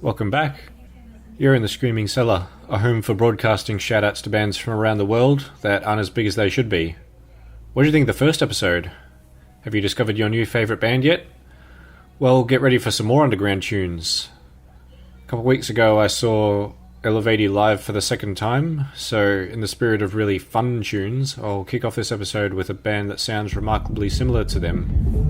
Welcome back. You're in the Screaming Cellar, a home for broadcasting shoutouts to bands from around the world that aren't as big as they should be. What did you think of the first episode? Have you discovered your new favourite band yet? Well, get ready for some more underground tunes. A couple of weeks ago I saw Elevati live for the second time, so in the spirit of really fun tunes, I'll kick off this episode with a band that sounds remarkably similar to them.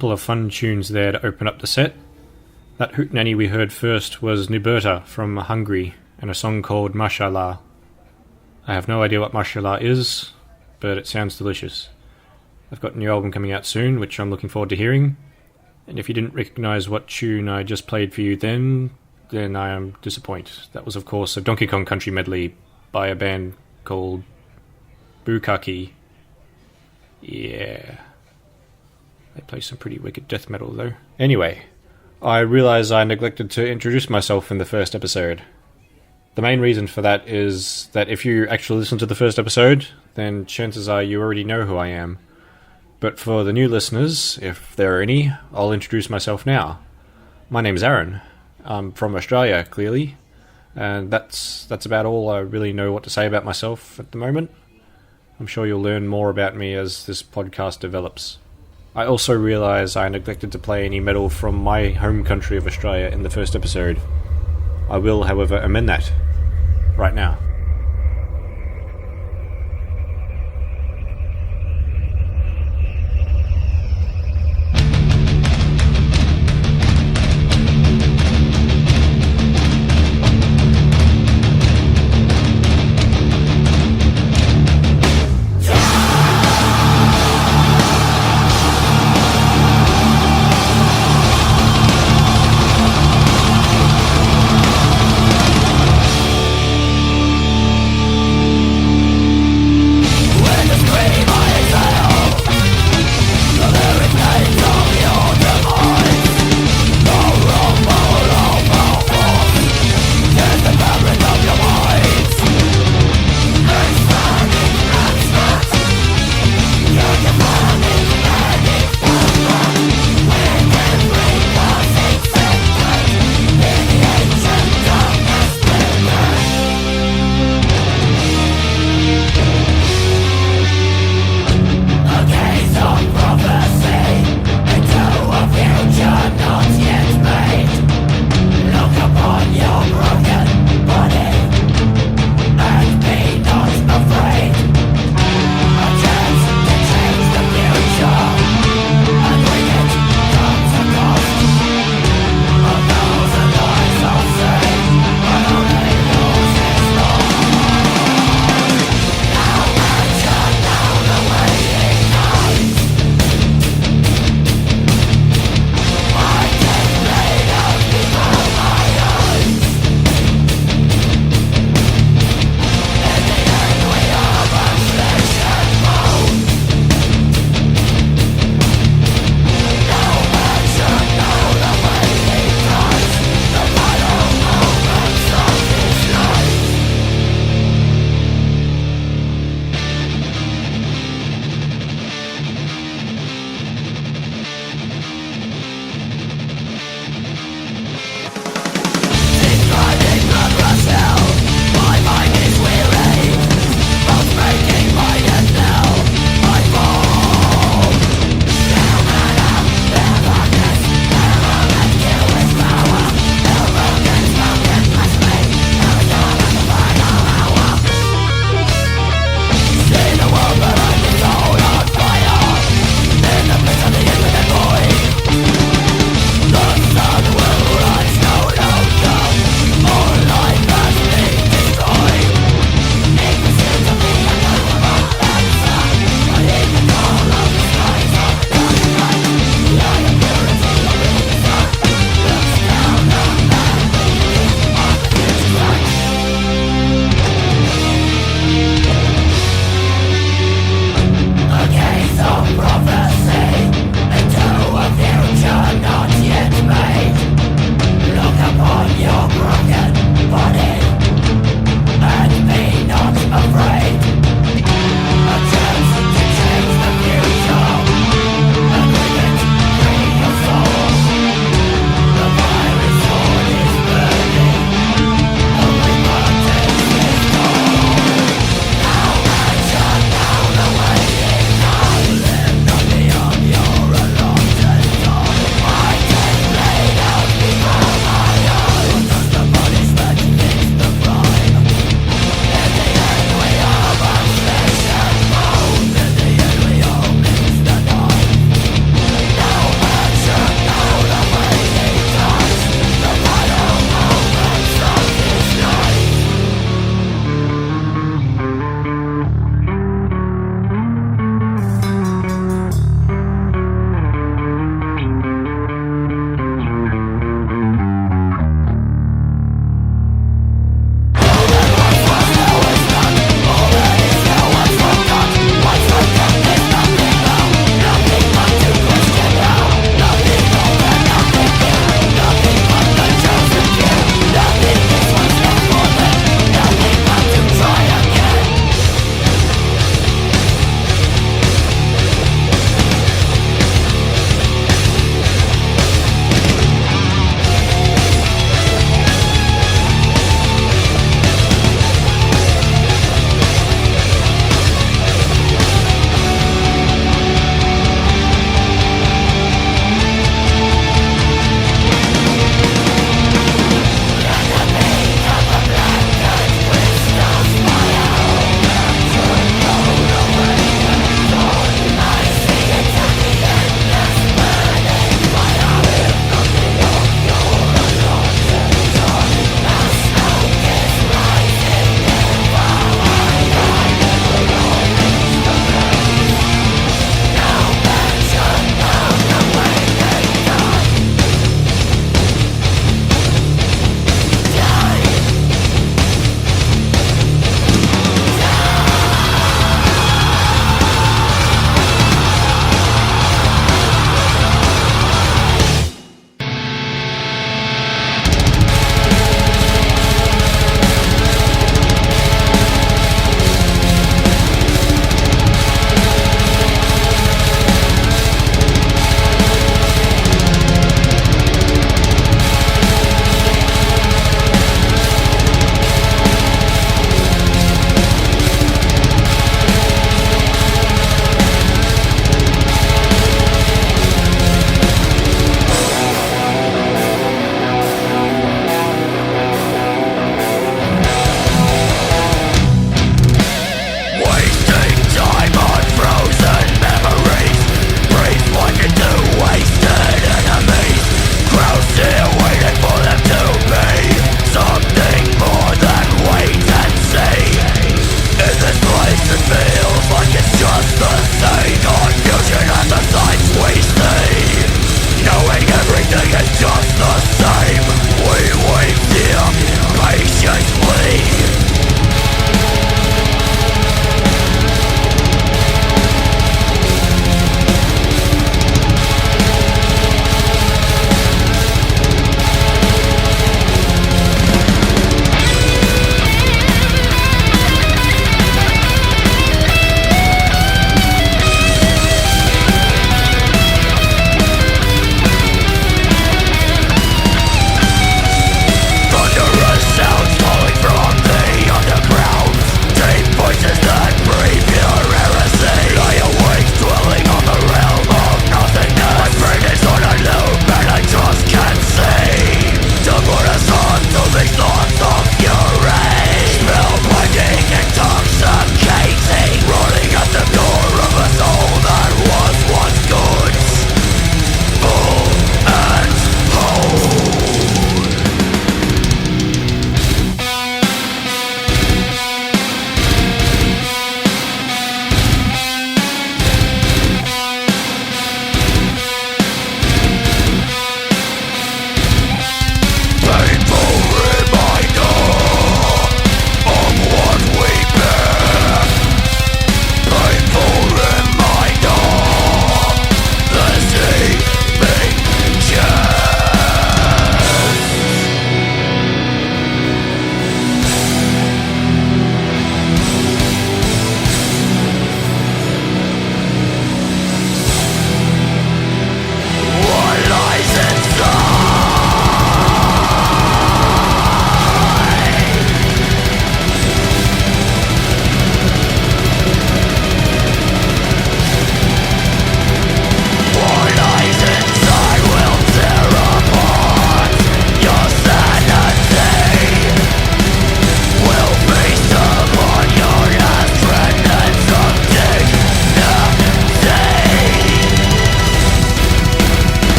couple of fun tunes there to open up the set. That hootenanny we heard first was Nuberta from Hungary and a song called Mashallah. I have no idea what Mashallah is, but it sounds delicious. I've got a new album coming out soon, which I'm looking forward to hearing. And if you didn't recognise what tune I just played for you then I am disappointed. That was, of course, a Donkey Kong Country medley by a band called Bukaki. Yeah. They play some pretty wicked death metal, though. Anyway, I realise I neglected to introduce myself in the first episode. The main reason for that is that if you actually listen to the first episode, then chances are you already know who I am. But for the new listeners, if there are any, I'll introduce myself now. My name's Aaron. I'm from Australia, clearly. And that's about all I really know what to say about myself at the moment. I'm sure you'll learn more about me as this podcast develops. I also realise I neglected to play any metal from my home country of Australia in the first episode. I will, however, amend that right now.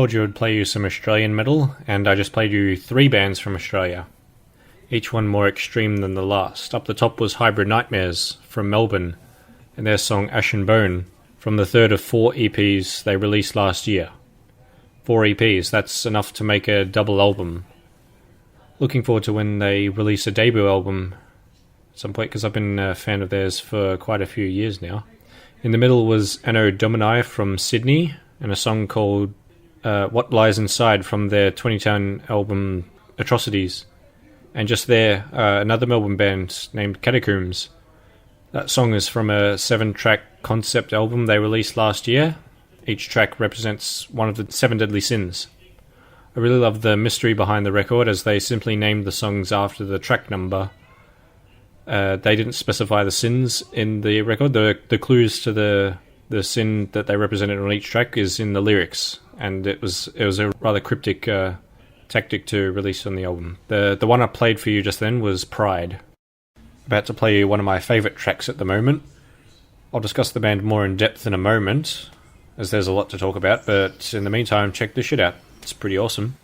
told you I'd play you some Australian metal, and I just played you 3 bands from Australia, each one more extreme than the last. Up the top was Hybrid Nightmares from Melbourne, and their song Ash and Bone, from the third of 4 EPs they released last year. 4 EPs, that's enough to make a double album. Looking forward to when they release a debut album at some point, because I've been a fan of theirs for quite a few years now. In the middle was Anno Domini from Sydney, and a song called What Lies Inside from their 2010 album Atrocities. And just there, another Melbourne band named Catacombs. That song is from a 7-track concept album they released last year. Each track represents one of the 7 deadly sins. I really love the mystery behind the record, as they simply named the songs after the track number. They didn't specify the sins in the record. The clues to the sin that they represented on each track is in the lyrics, and it was a rather cryptic tactic to release on the album. The one I played for you just then was Pride. About to play you one of my favourite tracks at the moment. I'll discuss the band more in depth in a moment, as there's a lot to talk about, but in the meantime, check this shit out. It's pretty awesome.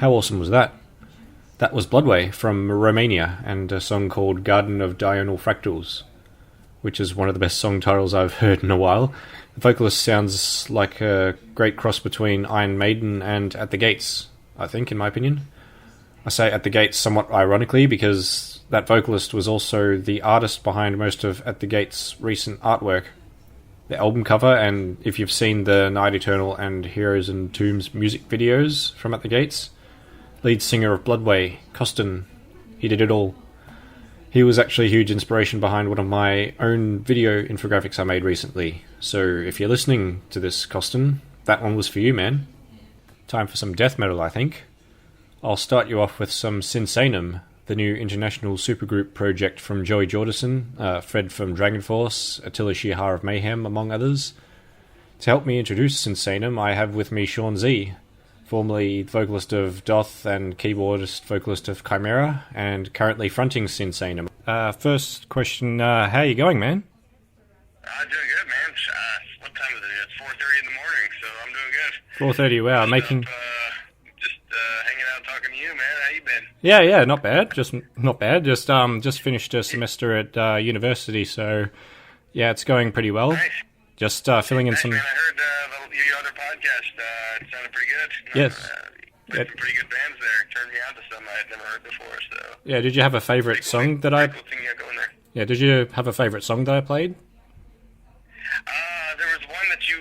How awesome was that? That was Bloodway from Romania and a song called Garden of Diurnal Fractals, which is one of the best song titles I've heard in a while. The vocalist sounds like a great cross between Iron Maiden and At the Gates, I think, in my opinion. I say At the Gates somewhat ironically because that vocalist was also the artist behind most of At the Gates' recent artwork. The album cover, and if you've seen the Night Eternal and Heroes and Tombs music videos from At the Gates, lead singer of Bloodway, Costin, he did it all. He was actually a huge inspiration behind one of my own video infographics I made recently. So if you're listening to this, Costin, that one was for you, man. Time for some death metal, I think. I'll start you off with some Sinsaenum, the new international supergroup project from Joey Jordison, Fred from Dragon Force, Attila Shihar of Mayhem, among others. To help me introduce Sinsaenum, I have with me Sean Z, formerly vocalist of Dååth and keyboardist vocalist of Chimaira, and currently fronting Sinsaenum. First question, how are you going, man? I'm doing good, man. What time is it? It's 4:30 in the morning, so I'm doing good. 4:30, wow, making... Just hanging out talking to you, man. How you been? Yeah, not bad. Just finished a semester at university, so yeah, it's going pretty well. Nice. Just filling in some... Man, I heard your other podcast. It sounded pretty good. Yes. Some pretty good bands there. Turned me on to some I had never heard before. So. Yeah, did you have a favorite song that I... Cool thing you got going there. Yeah, did you have a favorite song that I played? There was one that you...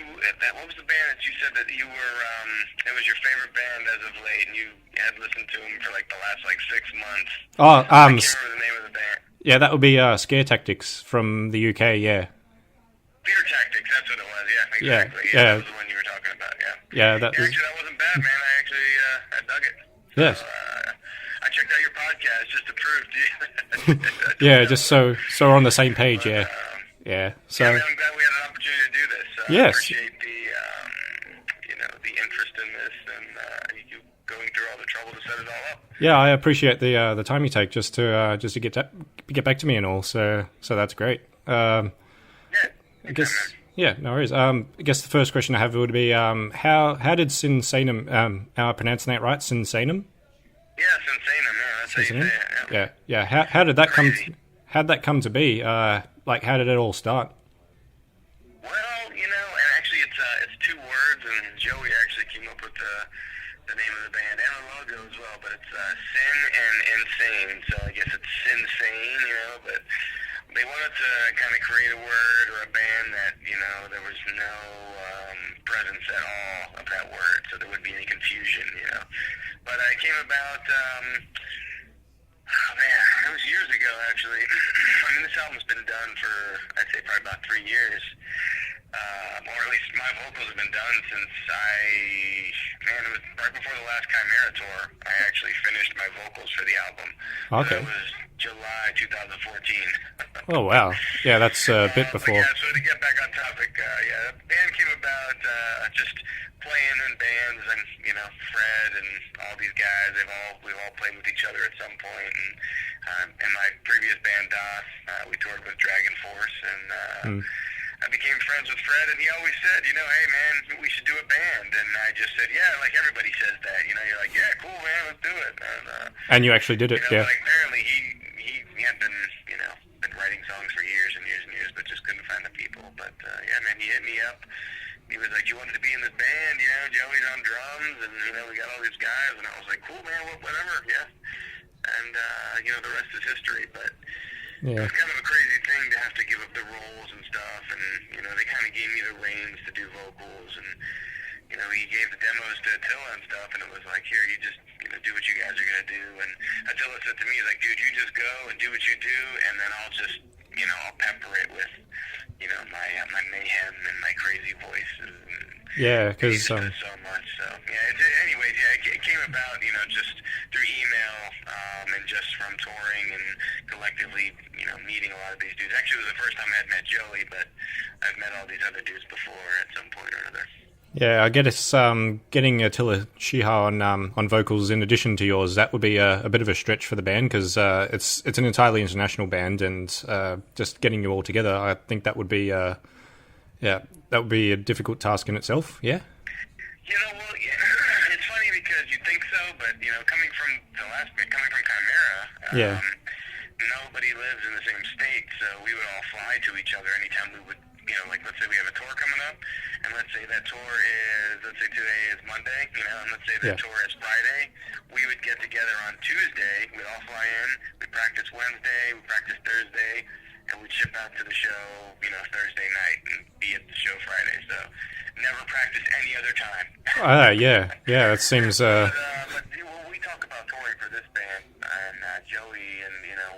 What was the band that you said that you were... it was your favorite band as of late, and you had listened to them for like the last 6 months. Oh, I can't remember the name of the band. Yeah, that would be Scare Tactics from the UK, yeah. Fear Tactics, that's what it was, yeah, exactly. Yeah. That was the one you were talking about, yeah. Yeah, Actually, that wasn't bad, man. I dug it. Yes. So, I checked out your podcast just to prove to you. Yeah, just so we're on the same page, yeah. Yeah, so... Yeah, I'm glad we had an opportunity to do this. Yes. I appreciate the interest in this and you going through all the trouble to set it all up. Yeah, I appreciate the time you take just to get back to me and all. So that's great. Yeah. I guess yeah, no worries. I guess the first question I have would be how did Sinsaenum am I pronouncing that right? Sinsaenum? Yeah, Sinsaenum. Yeah, that's how you say it. Yeah. How did that come to be? Like how did it all start? Well, and actually it's 2 words, and Joey actually came up with the name of the band and the logo as well, but it's Sin and Insane, so I guess it's Sinsane, but they wanted to kind of create a word or a band that, there was no presence at all of that word, so there wouldn't be any confusion, But it came about, it was years ago, actually. I mean, this album's been done for, I'd say, probably about 3 years. Or at least my vocals have been done since it was right before the last Chimaira tour. I actually finished my vocals for the album. Okay. So it was July 2014. Oh, wow. Yeah, that's a bit before. Yeah, so to get back on topic, the band came about just playing in bands, and, Fred and all these guys, we've all played with each other at some point, and in my previous band, Dååth, we toured with Dragon Force, and I became friends with Fred, and he always said, hey, man, we should do a band. And I just said, yeah, like everybody says that. You're like, yeah, cool, man, let's do it. And you actually did it, yeah. Like apparently he had been, been writing songs for years and years and years, but just couldn't find the people. But, yeah, man, he hit me up. He was like, you wanted to be in this band, Joey's on drums, and, we got all these guys. And I was like, cool, man, whatever, yeah. And, the rest is history, but... Yeah. It was kind of a crazy thing to have to give up the roles and stuff, and, they kind of gave me the reins to do vocals, and, he gave the demos to Attila and stuff, and it was like, here, you just, do what you guys are going to do, and Attila said to me, he's like, dude, you just go and do what you do, and then I'll just, I'll pepper it with, my mayhem and my crazy voices, and yeah, because so much, so, yeah, anyways, yeah, it came about, just through email, and just from touring and collectively, meeting a lot of these dudes. Actually, it was the first time I had met Joey, but I've met all these other dudes before at some point or another. Yeah, I guess getting Attila Shihar on vocals in addition to yours, that would be a bit of a stretch for the band, because it's an entirely international band, and just getting you all together, I think that would be that would be a difficult task in itself. Yeah. Well, yeah, it's funny because you think so, but but coming from Chimaira, Yeah. nobody lives in the same state, so we would all fly to each other anytime we would, like let's say we have a tour coming up, and let's say that tour is, let's say today is Monday, and let's say that tour is Friday, we would get together on Tuesday, we'd all fly in, we'd practice Wednesday, we'd practice Thursday, and we'd ship out to the show, Thursday night and be at the show Friday, so never practice any other time. Yeah, that seems, But we talk about touring for this band, and Joey, and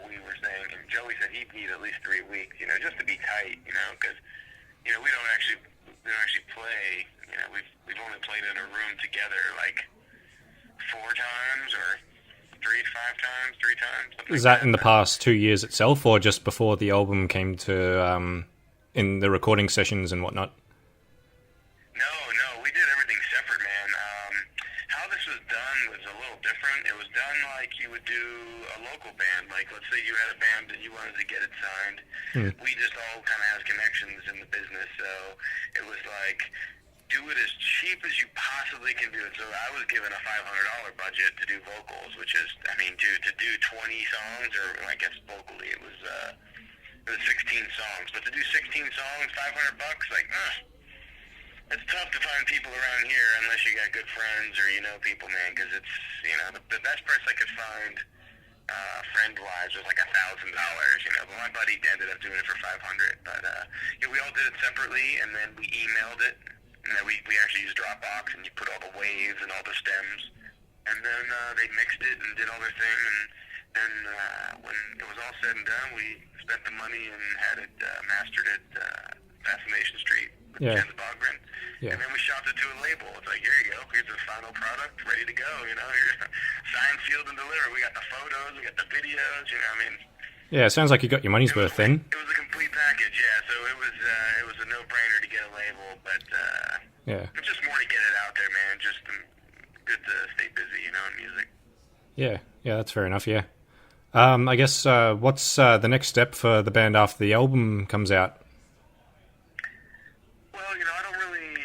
we were saying, and Joey said he'd need at least 3 weeks, just to be tight, because we don't actually play. We've only played in a room together like 4 times or 3 times. is that in the past 2 years itself, or just before the album came to in the recording sessions and whatnot? No, we did everything separate, man. How this was done was a little different. It was done like you would do a local band. Like, let's say you had a band and you wanted to get it signed. We just all kind of have connections in the business, so it was like, do it as cheap as you possibly can do it. So I was given a $500 budget to do vocals, which is, to do 20 songs, or I guess vocally it was 16 songs. But to do 16 songs, $500, like, it's tough to find people around here unless you got good friends or people, man, because it's, the best price I could find friend-wise was like $1,000, but my buddy ended up doing it for $500. But we all did it separately, and then we emailed it, and then we actually used Dropbox, and you put all the waves and all the stems, and then they mixed it and did all their thing, and then when it was all said and done, we spent the money and had it mastered at Fascination Street with Jens Bogren. Yeah. And then we shopped it to a label. It's like, here you go. Here's the final product, ready to go. Here's signed, sealed, and delivered. We got the photos. We got the videos. Yeah, it sounds like you got your money's worth then. It was a complete package, yeah. So it was a no-brainer to get a label, but it's just more to get it out there, man. Just good to stay busy, in music. Yeah, that's fair enough. Yeah. I guess what's the next step for the band after the album comes out? Well, I don't really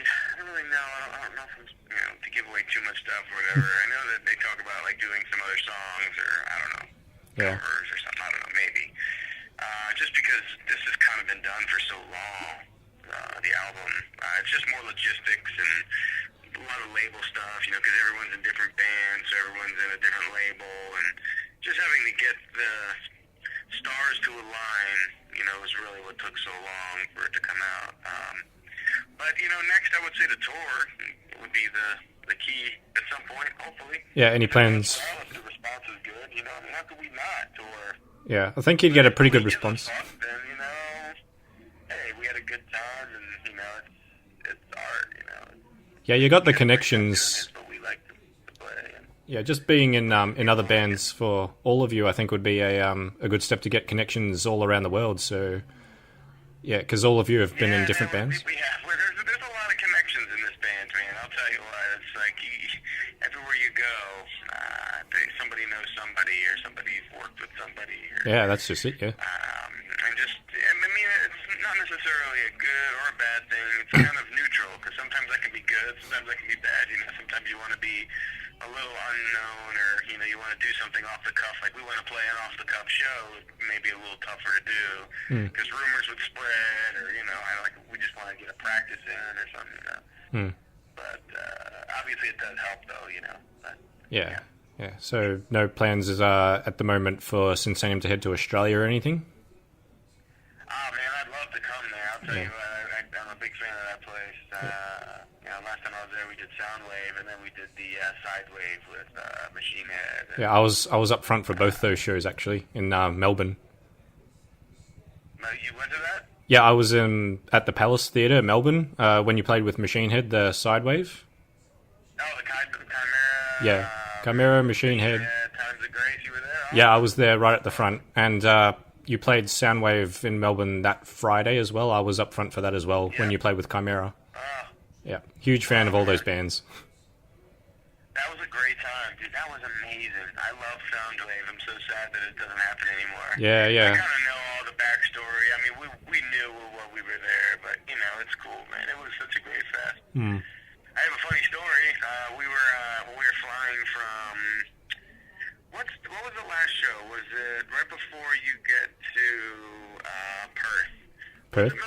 know. I don't know if it's, to give away too much stuff or whatever. I know that they talk about like doing some other songs, or I don't know, covers or something. I don't know, maybe. Just because this has kind of been done for so long, the album. It's just more logistics and a lot of label stuff, because everyone's in different bands, so everyone's in a different label, and just having to get the stars to align, was really what took so long for it to come out. But, next I would say the tour would be the key at some point, hopefully. Yeah, any plans? If the response is good, how could we not tour? Yeah, I think you'd get a pretty good response. Then, hey, we had a good time, and, it's art, Yeah, you got the connections. But we like to play. Yeah, just being in other bands for all of you, I think would be a good step to get connections all around the world. So, yeah, because all of you have been in different bands. There's a lot of connections in this band, man. I'll tell you what. It's like everywhere you go, somebody knows somebody, or somebody's worked with somebody. Yeah, that's just it. Yeah. And just, it's not necessarily a good or a bad thing. It's kind of neutral, because sometimes that can be good, sometimes that can be bad. Sometimes you want to be a little unknown, or you want to do something off the cuff. Like we want to play an off the cuff show, maybe a little tougher to do because rumors would spread, or we just want to get a practice in or something. But obviously it does help, though. But, yeah. So no plans at the moment for Sinsaenum to head to Australia or anything? Oh man, I'd love to come there. I'll tell you what, I'm a big fan of that place. Last time I was there, we did Soundwave, and then we did the Sidewave with Machine Head. Yeah, I was up front for both those shows actually in Melbourne. You went to that? Yeah, I was at the Palace Theatre, Melbourne, when you played with Machine Head, the Sidewave. Oh, the Chimaira. Yeah, Chimaira, Machine Head. Times of Grace, you were there? Oh. Yeah, I was there right at the front, and you played Soundwave in Melbourne that Friday as well. I was up front for that as well when you played with Chimaira. Yeah, huge fan of all those bands. That was a great time, dude. That was amazing. I love Soundwave. I'm so sad that it doesn't happen anymore. Yeah. I kind of know all the backstory. I mean, we knew what we were there, but, it's cool, man. It was such a great fest. I have a funny story. When we were flying from show? Was it right before you get to Perth? Perth? Was it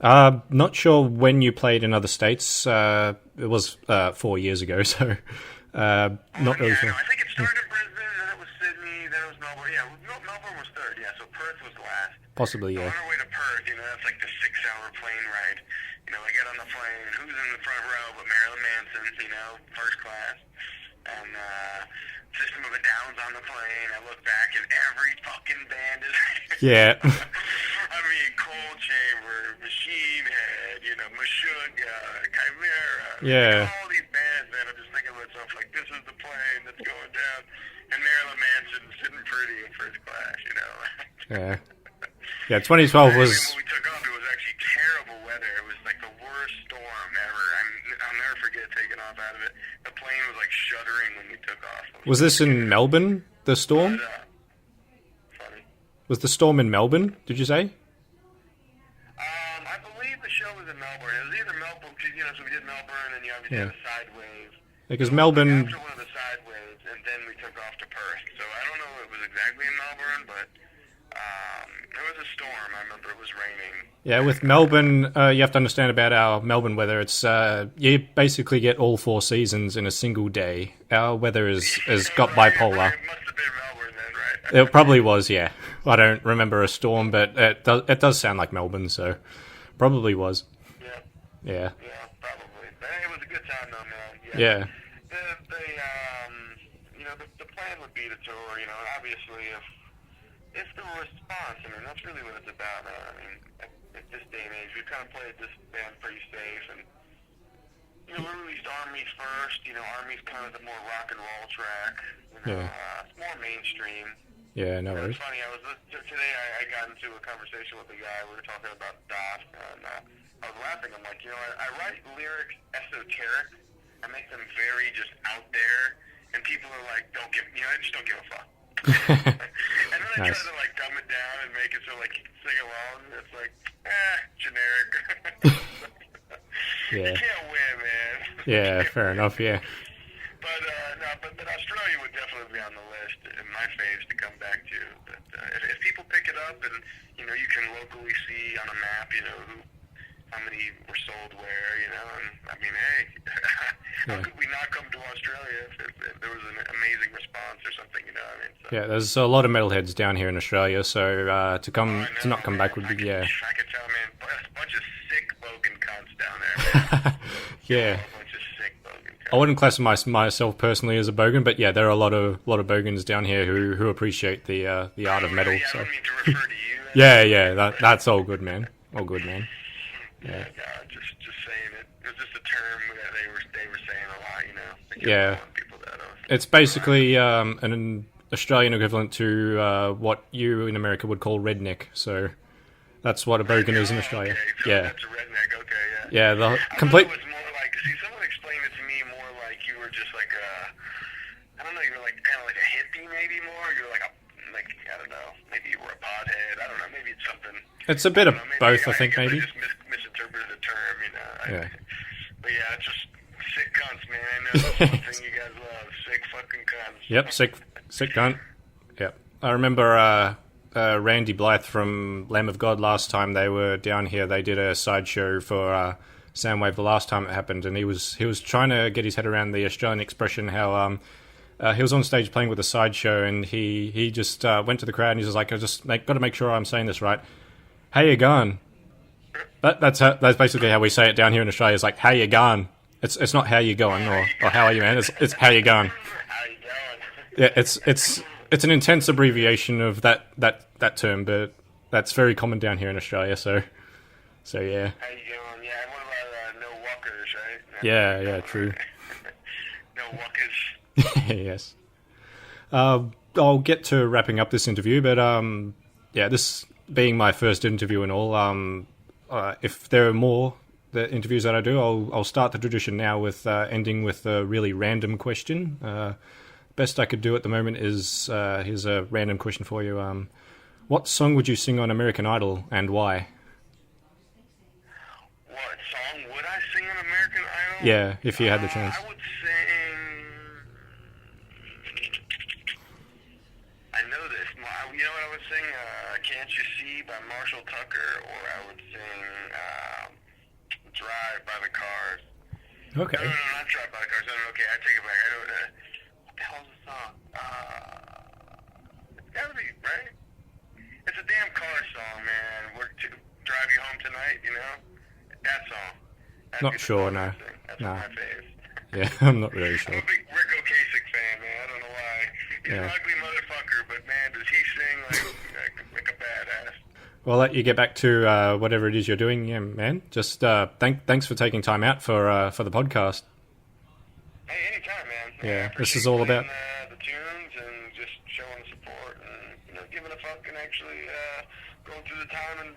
Melbourne? Not sure when you played in other states. It was 4 years ago, so not really sure. I think it started in Brisbane, then it was Sydney, then it was Melbourne. Yeah, Melbourne was third. Yeah, so Perth was the last. Possibly, So yeah. on our way to Perth, that's like the 6-hour plane ride. I get on the plane. Who's in the front row but Marilyn Manson? First class. And System of a Down's on the plane. I look back and every fucking band is. Yeah. I mean, Cold Chamber, Machine Head, Meshuggah, Chimera. Yeah. All these bands, man. I'm just thinking to myself, like, this is the plane that's going down. And Marilyn Manson sitting pretty in first class, Yeah. Yeah, 2012 was... When we took off, it was actually terrible weather. It was like the worst storm ever. I'll never forget taking off out of it. The plane was like shuddering when we took off. Was this in Melbourne, the storm? Funny. Was the storm in Melbourne, did you say? I believe the show was in Melbourne. It was either Melbourne, because, so we did Melbourne, and you obviously had a side wave. Because Melbourne... After one of the side waves, and then we took off to Perth. So I don't know if it was exactly in Melbourne, but it was a storm. I remember it was raining. Yeah, with Melbourne, you have to understand about our Melbourne weather. It's you basically get all 4 seasons in a single day. Our weather is got bipolar. It must have been Melbourne then, right? It probably was, yeah. I don't remember a storm, but it does sound like Melbourne, so probably was. Yeah. Yeah. Yeah, probably. But it was a good time, though, man. Yeah. The plan would be to tour. Obviously, if the response, that's really what it's about. At this day and age, we've kind of played this band pretty safe, and we released Armies first. Armies kind of the more rock and roll track. It's more mainstream. Yeah, no worries. It's funny. Today I got into a conversation with a guy. We were talking about Dååth, and I was laughing. I'm like, I write lyrics esoteric. I make them very just out there, and people are like, I just don't give a fuck. And then I try to like dumb it down and make it so like you can sing along. It's like, generic. Yeah. You can't win, man. Yeah, fair enough. Yeah. But Australia would definitely be on the list in my faves to come back to. But if people pick it up and you can locally see on a map, how many were sold where, and hey, how could we not come to Australia if there was an amazing response or something, So, Yeah, there's a lot of metalheads down here in Australia, so to not come back would be, yeah. I could tell, man, a bunch of sick bogan cunts down there, man. Yeah. A bunch of sick bogan cunts. I wouldn't classify myself personally as a bogan, but yeah, there are a lot of bogans down here who appreciate the art of metal. Yeah, So. I don't mean to refer to you. Yeah, that's all good, man. All good, man. Yeah. Just saying it. It was just a term that they were saying a lot, Yeah. People that It's basically an Australian equivalent to what you in America would call redneck. So that's what a bogan is in Australia. Okay, so Yeah. that's a redneck. Okay, yeah. Yeah, the I complete. thought it was more like, someone explained it to me more like you were just like I don't know, you were like kind of like a hippie maybe more. You're like I don't know, maybe you were a pothead. I don't know, maybe it's something. It's a bit of both, I guess think, maybe. I just misinterpreted the term, Yeah. But yeah, it's just sick cunts, man. I know that's one thing you guys love. Sick fucking cunts. Yep, sick cunt. Yep. I remember Randy Blythe from Lamb of God last time they were down here. They did a sideshow for Soundwave the last time it happened, and he was trying to get his head around the Australian expression how he was on stage playing with a sideshow, and he just went to the crowd and he was like, got to make sure I'm saying this right. How you going? That's basically how we say it down here in Australia. It's like, how you going? It's not how you going or how are you, man? It's how you going. How you going? Yeah, it's an intense abbreviation of that term, but that's very common down here in Australia. So yeah. How you going? Yeah, what about no walkers, right? Yeah, true. No walkers. Yes. I'll get to wrapping up this interview, but this being my first interview and all, if there are more the interviews that I do, I'll start the tradition now with ending with a really random question. Best I could do at the moment is here's a random question for you. What song would you sing on American Idol and why? What song would I sing on American Idol? Yeah, if you had the chance. I would sing. I would sing Can't You See by Marshall Tucker, or I would sing Drive by the Cars. Okay. No, not Drive by the Cars. No, okay, I take it back. I know what the hell's the song? It's gotta be, right? It's a damn car song, man. Drive You Home Tonight, you know? That song. That's Not sure, no. That's No. one of my faves. Yeah, I'm not really I'm sure. a big Rick Ocasek fan, man. I don't know why. He's an ugly motherfucker, but man, does he sing like a badass. Well, I'll let you get back to whatever it is you're doing, yeah, man. Just thanks for taking time out for the podcast. Hey, anytime, man. Yeah, I this is all about the tunes and just showing the support and giving a fuck and actually going through the time and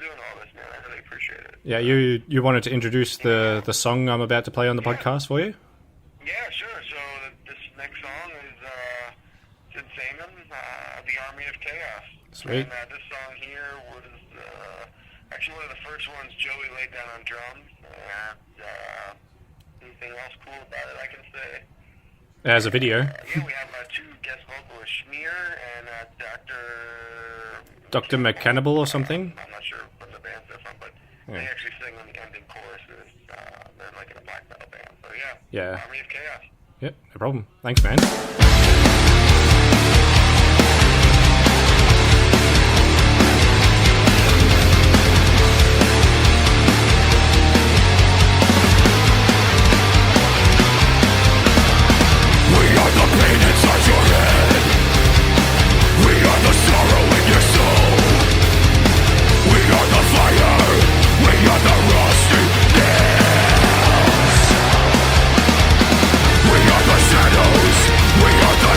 doing all this, man. I really appreciate it. Yeah, you wanted to introduce the song I'm about to play on the podcast for you? Yeah, sure. So this next song is Sinsaenum, The Army of Chaos. Sweet. And this song here was actually one of the first ones Joey laid down on drums. Anything else cool about it I can say? As a video. Yeah, we have two guest vocalists, Schmear and Dr. McCannibal or something? I'm not sure what the bands they're from, but they actually sing on the ending choruses. They're like in a black metal band. So yeah. Army of Chaos. Yep, no problem. Thanks, man. We are the shadows, we are the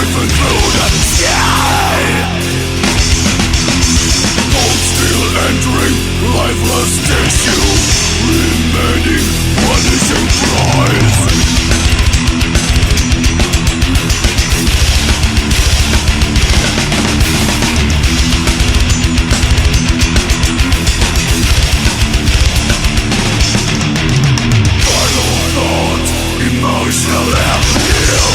driven through the sky. Cold steel entering lifeless tissue, remaining punishing prize. Emotional appeal.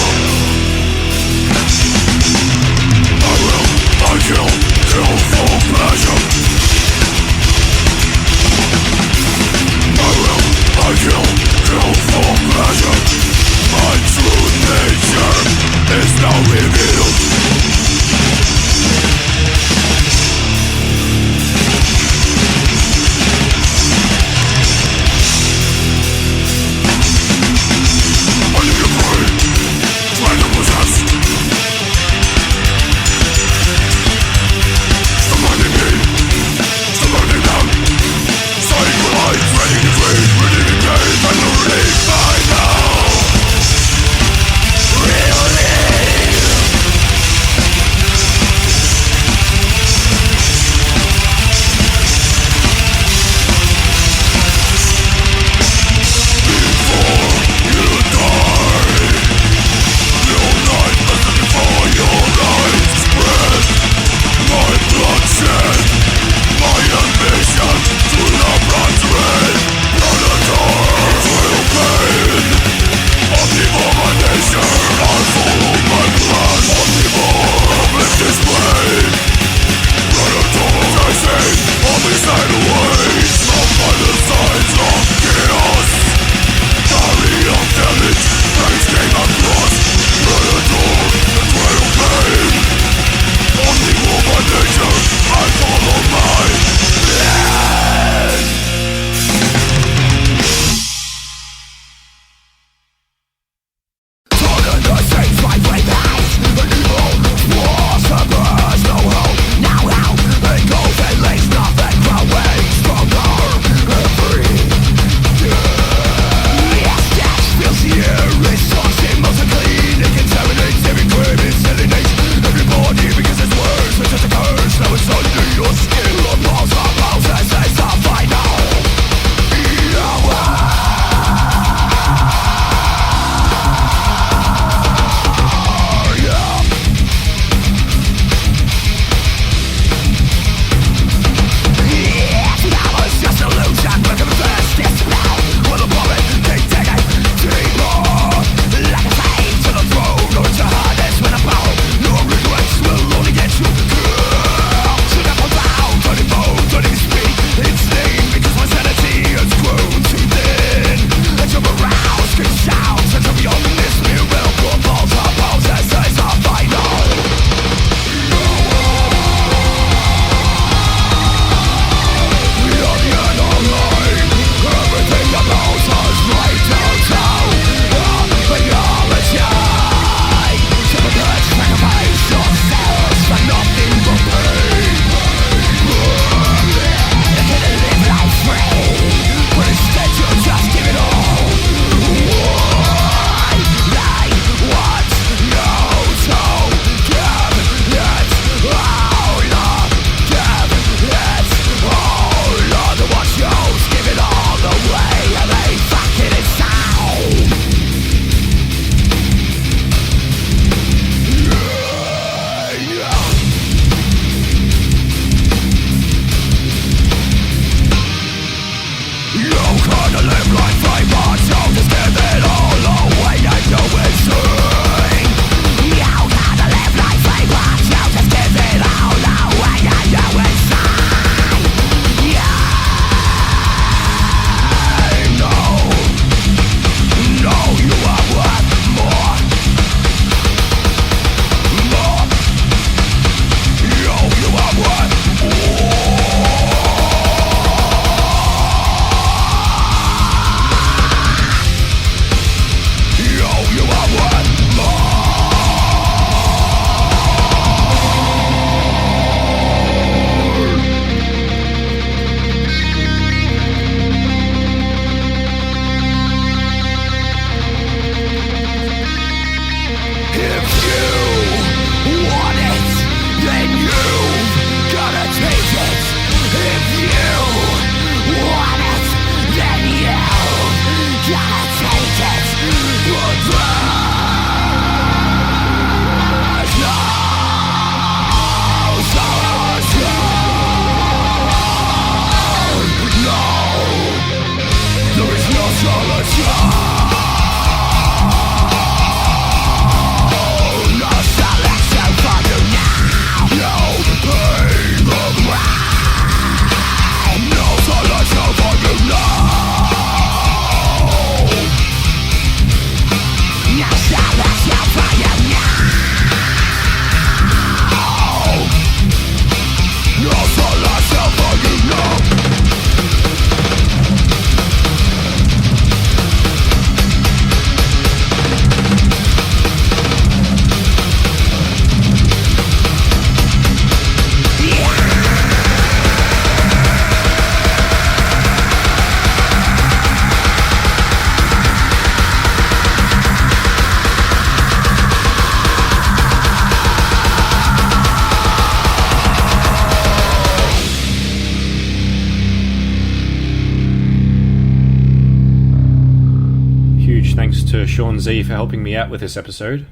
Sean Z for helping me out with this episode,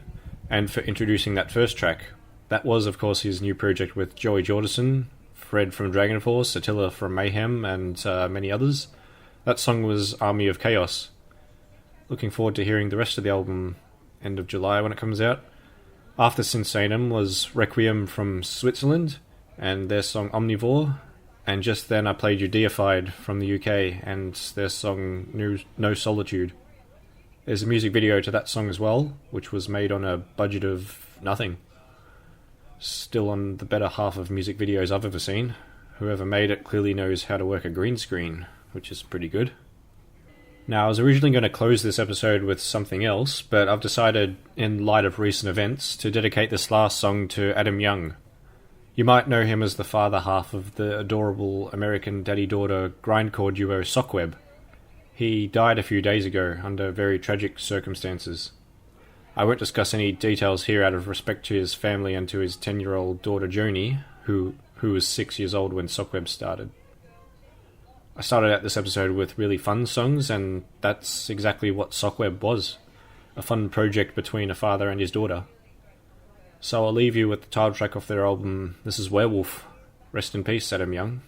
and for introducing that first track. That was, of course, his new project with Joey Jordison, Fred from Dragon Force, Attila from Mayhem, and many others. That song was Army of Chaos. Looking forward to hearing the rest of the album end of July when it comes out. After Sinsaenum was Requiem from Switzerland, and their song Omnivore, and just then I played you Deified from the UK, and their song No Solitude. There's a music video to that song as well, which was made on a budget of nothing. Still on the better half of music videos I've ever seen. Whoever made it clearly knows how to work a green screen, which is pretty good. Now, I was originally going to close this episode with something else, but I've decided, in light of recent events, to dedicate this last song to Adam Young. You might know him as the father half of the adorable American daddy-daughter grindcore duo Sockweb. He died a few days ago under very tragic circumstances. I won't discuss any details here out of respect to his family and to his 10-year-old daughter Joni, who was 6 years old when Sockweb started. I started out this episode with really fun songs, and that's exactly what Sockweb was. A fun project between a father and his daughter. So I'll leave you with the title track off their album, This is Werewolf. Rest in peace, Adam Young.